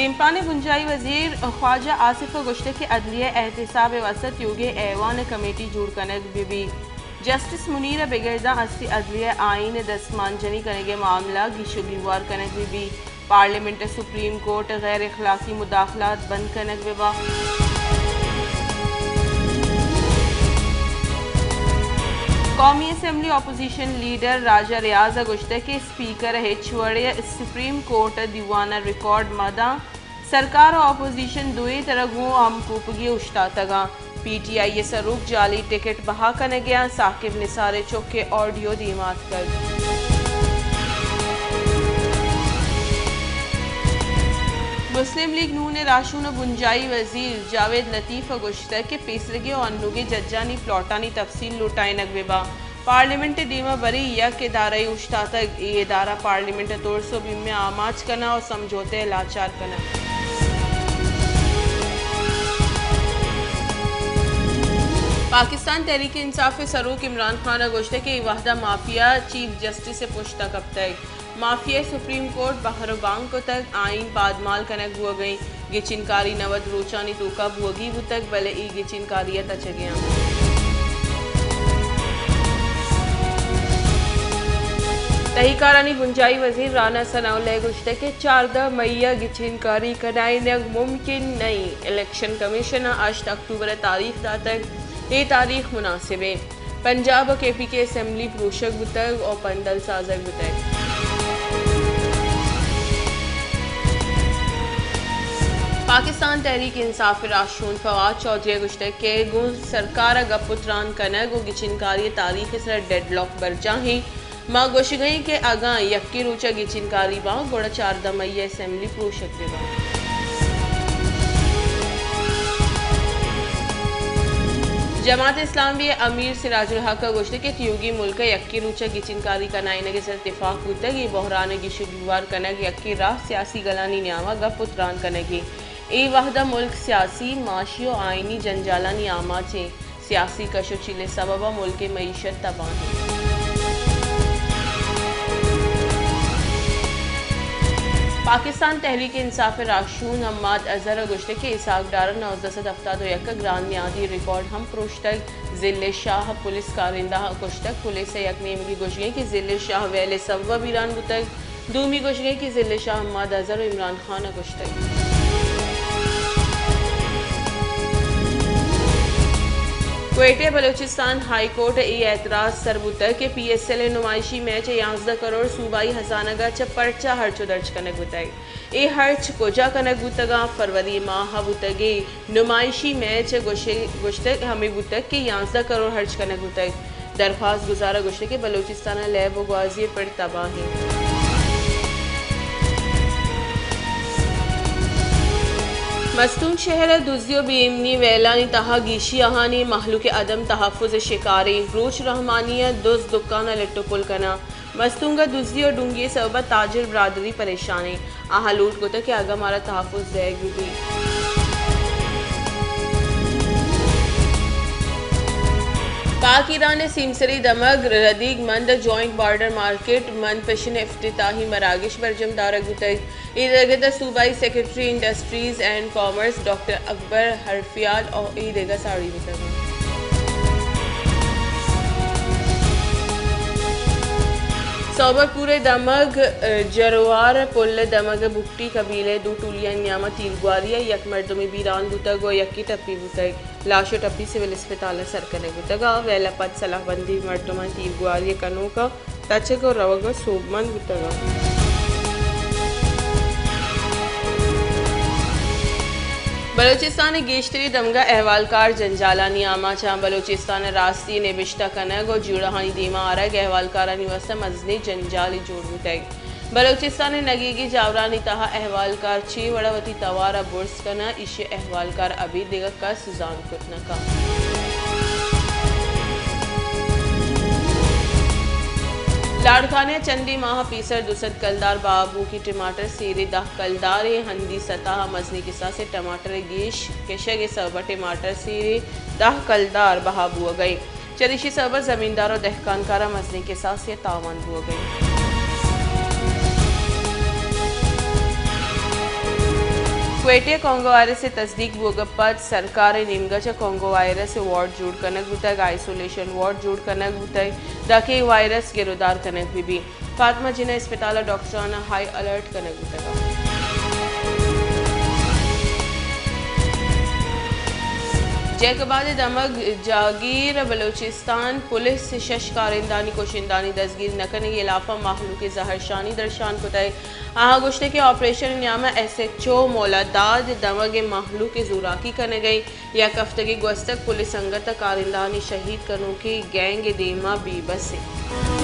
Tampa ने बुंजाई वजीर ख्वाजा आसिफ गुश्ते के अदलिया एहतसाब वसत योगे ऐवान कमेटी जुड़ कनक बीबी जस्टिस मुनीर बेगरदा अस्सी अदलिया आइन दस्तमानजनी कनेगे मामला गिशुगीवार कनक बीबी पार्लियामेंट सुप्रीम कोर्ट गैर इखलाकी मुदाखलात बंद कनक विबा कौमी असम्बली अपोजिशन लीडर राजा रियाज गुश्ते के स्पीकर हेचवड़े सुप्रीम कोर्ट दीवाना रिकॉर्ड मदा सरकार और अपोजिशन दुए तरगू हम कूपगी उश्तातगा PTI सरूक जाली टिकट बहा कन गया साकिब निसारे चौके ऑडियो दीमात कर मुस्लिम लीग नून राशून बुंजाई वजीर जावेद लतीफ़ गुश्ता के पेसरगे और अन्नुगे जज्जानी प्लॉटानी तफसील लुटाई नगवेबा पार्लियामेंट दीमा बरी यक इदारा उश्ताता ये इदारा पार्लियामेंट तौर सो बिम में आमाज करना और समझौते लाचार करना पाकिस्तान तहरीक इंसाफ सरूक इमरान खान गुश्ते के वाहदा माफिया चीफ जस्टिस से पुश्ता कब तक माफिया सुप्रीम कोर्ट बहरबांग को तक आइन पादमाल कनक हुआ गई गिचिनकारी नवद रोचानी तोका बुअगी वो तक भले ई गिचिनकारियत अच गया तहीकारानी बुंजाई वजीर राना सनाउल्लाह गुश्ते के 14 मई गिचिनकारी कनाई नग मुमकिन नहीं इलेक्शन कमीशन 8 अक्टूबर तारीख तक ये तारीख मुनासिब है पंजाब और KP के असम्बली प्रोशक बुतग और पंदल साजक बुतग पाकिस्तान तहरीक इंसाफ राशून फवाद चौधरी गुश्ते के गुल सरकार गपुत्रान कनग और गिचिनकारी तारीख सर डेडलॉक बरजाही माँ गोश गई के आगा यक्की रूचा गिचिनकारी बा गोड़ा 14 मई असम्बली प्रोशक बेबा जमात इस्लामी अमीर सिराजुल हक गुश्ते के त्योगी मुल्क यक्की रूचा गिचिनकारी का नाइने के सर इत्तेफाक होता ये बहरान गिशुगीवार कनग यक्की राह सियासी गलानी न्यावा गपुत्रान कनगी ए वहदा मुल्क सियासी माशी और आइनी जंजालानी आमा छे सियासी कशो चिले सबबा मुल्क मईशत तबाह है पाकिस्तान तहरीक इंसाफ राशून अम्माद अजहर गुश्ते के इसाक डारा 19 हफ्ता दो यक ग्रान न्यादी रिकॉर्ड हम प्रोश्तक जिले शाह पुलिस कारिंदा गुश्तक पुलिस यक नेमगी गुशगे की जिले शाह वेले सव्वा बीरान बुतक दूमी गुशगे की जिले शाह अम्माद अजहर इमरान खान गुश्तक क्वेटे बलूचिस्तान हाई कोर्ट एतराज सरबुतर के PSL नुमाइशी मैच 11 करोड़ सूबाई हजानगा च पर्चा हर्च दर्ज कनक बुतग ए हर्च कोजा कनक बुतगा फरवरी माह बुतगे नुमाइशी मैच गुश्तक हमें बुतग के 11 करोड़ हर्च कनक बुतग दरख्वास्त गुजारा गुश्ते के बलूचिस्तान लैब गाजी पर तबाही मस्तून शहर दुजियो बेमनी वैलानी तहा गीशी आहानी महलू के अदम तहफ़ुज़ शिकारी रोच रहमानिया दुज दुकान लट्टो पुल कना मस्तूंगा दुजियो डूंगी सबा ताजिर बरादरी परेशानी आहा लूट को तक आगा मारा तहफ़ुज़ देगी पाक ईरान सिमसरी दमग रदीग मंद जॉइंट बॉर्डर मार्केट मंद पेशन इफ्तिताही मरागिश बरजम दारक बुतग ईदगा सूबाई secretary industries and commerce doctor Akbar हरफियाल और ईदगा साड़ी बुतग सोबर पूरे दमग जरवार पुल दमग बुट्टी कबीले दो टूलिया न्यामा तीर ग्वारिया यक मर्दमी बीरान बुतग और यक्की टप्पी बुतग लाशो टप्पी सिविल अस्पताल सरकने बुतगा वेला पद सलाहबंदी मर्दमा तीर ग्वारिया कनो का तचक और रवग सोबमंद बुतगा बलूचिस्तान गेश्तरी दमगा अहवालकार जंजालानी आमा चाह बलूचिस्तान रास्ती नेबिश्ता कनग और जुड़ाहानी दीमा आरग अहवालकारानी वस्ता मजनी जंजाली जोड़ बुतग बलूचिस्तान नगीगी जावरानी तहा अहवालकार ची वड़ावती तवारा बुर्स कना इशे अहवालकार अभी दिगा का सुजान कुटना का लाड़काने चंदी माह पीसर दुसद कलदार बाबू की टमाटर सेरे दाह कलदार हंदी सतह मजनी किसा से टमाटर गेश केशगे सबा टमाटर सेरे दाह कलदार बहाबुआ गई चरिशी सबा जमींदार और दहकानकारा मजनी किसा से तावान बुआ गई क्वेटे कोंगो वायरस से तस्दीक बोगपत सरकार निमगच कोंगो वायरस वार्ड जोड़ कनक बुतक आइसोलेशन वार्ड जोड़ कनक बुतक ताकि वायरस गिरदार कनक भी फातिमा जिना अस्पताल डॉक्टर हाई अलर्ट कनक बुतक जैकबाद दमक जागीर बलोचिस्तान पुलिस शश कारिंदानी को शिंदानी दसगीर नकन इलाफा माहलू के जहरशानी दर्शान को तय आहा गुश्ते के ऑपरेशन न्यामा SHO मौलादाद दमग माहलू के जुराकी करने गई या कफ्तगी गुस्तक पुलिस संगत कारिंदानी शहीद कनों की गैंग देमा बीबस से